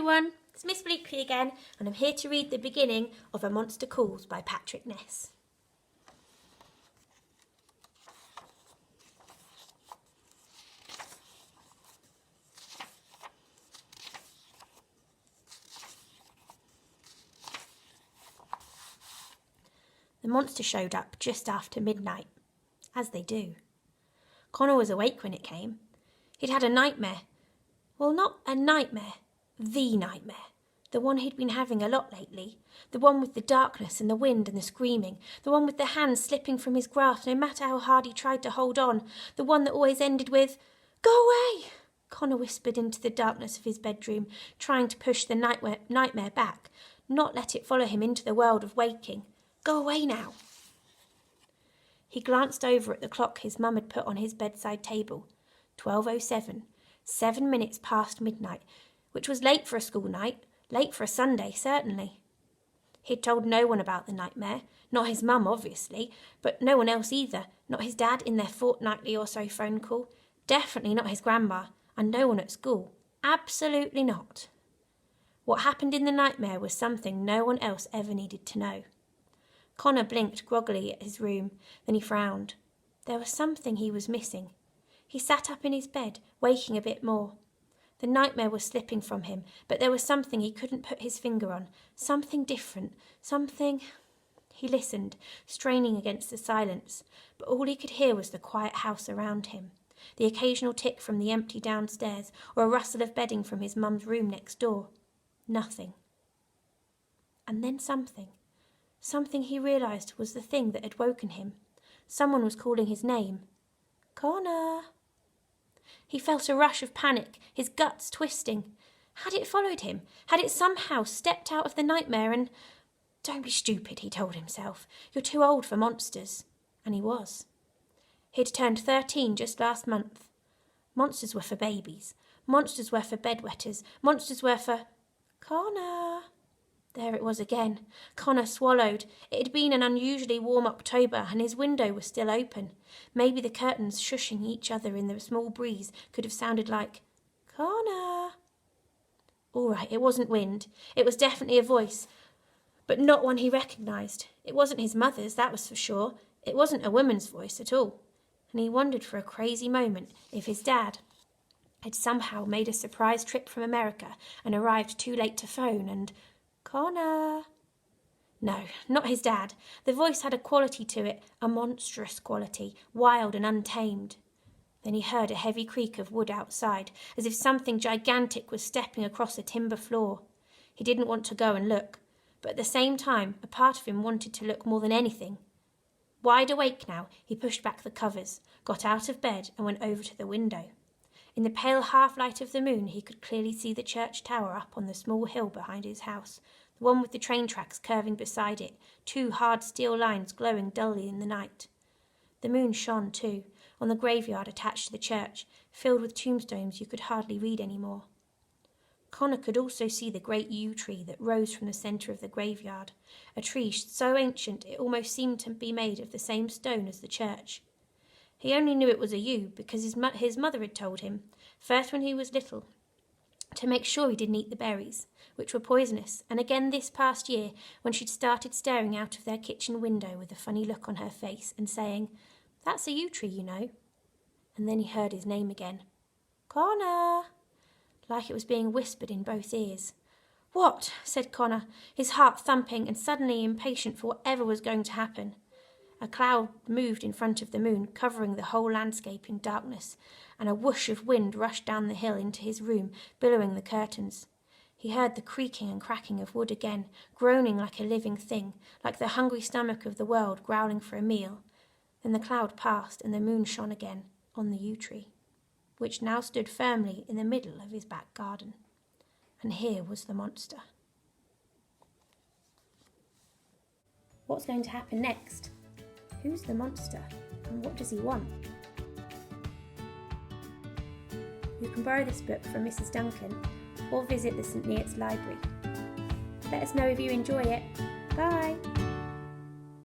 everyone, it's Miss Bleakley again, and I'm here to read the beginning of A Monster Calls by Patrick Ness. The monster showed up just after midnight, as they do. Connor was awake when it came. He'd had a nightmare. Well, not a nightmare, the nightmare. The one he'd been having a lot lately. The one with the darkness and the wind and the screaming. The one with the hands slipping from his grasp no matter how hard he tried to hold on. The one that always ended with, "Go away!" Connor whispered into the darkness of his bedroom, trying to push the nightmare back, not let it follow him into the world of waking. Go away now. He glanced over at the clock his mum had put on his bedside table. 12:07, 7 minutes past midnight, which was late for a school night, late for a Sunday, certainly. He'd told no one about the nightmare, not his mum, obviously, but no one else either, not his dad in their fortnightly or so phone call, definitely not his grandma, and no one at school, absolutely not. What happened in the nightmare was something no one else ever needed to know. Connor blinked groggily at his room, then he frowned. There was something he was missing. He sat up in his bed, waking a bit more. The nightmare was slipping from him, but there was something he couldn't put his finger on, something different, something... He listened, straining against the silence, but all he could hear was the quiet house around him, the occasional tick from the empty downstairs, or a rustle of bedding from his mum's room next door. Nothing. And then something. Something he realised was the thing that had woken him. Someone was calling his name. Connor! He felt a rush of panic, his guts twisting. Had it followed him? Had it somehow stepped out of the nightmare and... Don't be stupid, he told himself. You're too old for monsters. And he was. He'd turned 13 just last month. Monsters were for babies. Monsters were for bedwetters. Monsters were for... Connor! There it was again. Connor swallowed. It had been an unusually warm October, and his window was still open. Maybe the curtains shushing each other in the small breeze could have sounded like, Connor. All right, it wasn't wind. It was definitely a voice, but not one he recognised. It wasn't his mother's, that was for sure. It wasn't a woman's voice at all. And he wondered for a crazy moment if his dad had somehow made a surprise trip from America and arrived too late to phone and... Connor! No, not his dad. The voice had a quality to it, a monstrous quality, wild and untamed. Then he heard a heavy creak of wood outside, as if something gigantic was stepping across a timber floor. He didn't want to go and look, but at the same time, a part of him wanted to look more than anything. Wide awake now, he pushed back the covers, got out of bed and went over to the window. In the pale half-light of the moon, he could clearly see the church tower up on the small hill behind his house, the one with the train tracks curving beside it, 2 hard steel lines glowing dully in the night. The moon shone, too, on the graveyard attached to the church, filled with tombstones you could hardly read any more. Connor could also see the great yew tree that rose from the centre of the graveyard, a tree so ancient it almost seemed to be made of the same stone as the church. He only knew it was a yew because his mother had told him, first when he was little, to make sure he didn't eat the berries, which were poisonous, and again this past year when she'd started staring out of their kitchen window with a funny look on her face and saying, "That's a yew tree, you know." And then he heard his name again. Connor! Like it was being whispered in both ears. "What?" said Connor, his heart thumping and suddenly impatient for whatever was going to happen. A cloud moved in front of the moon, covering the whole landscape in darkness, and a whoosh of wind rushed down the hill into his room, billowing the curtains. He heard the creaking and cracking of wood again, groaning like a living thing, like the hungry stomach of the world growling for a meal. Then the cloud passed, and the moon shone again on the yew tree, which now stood firmly in the middle of his back garden. And here was the monster. What's going to happen next? Who's the monster, and what does he want? You can borrow this book from Mrs. Duncan or visit the St Neots Library. Let us know if you enjoy it. Bye!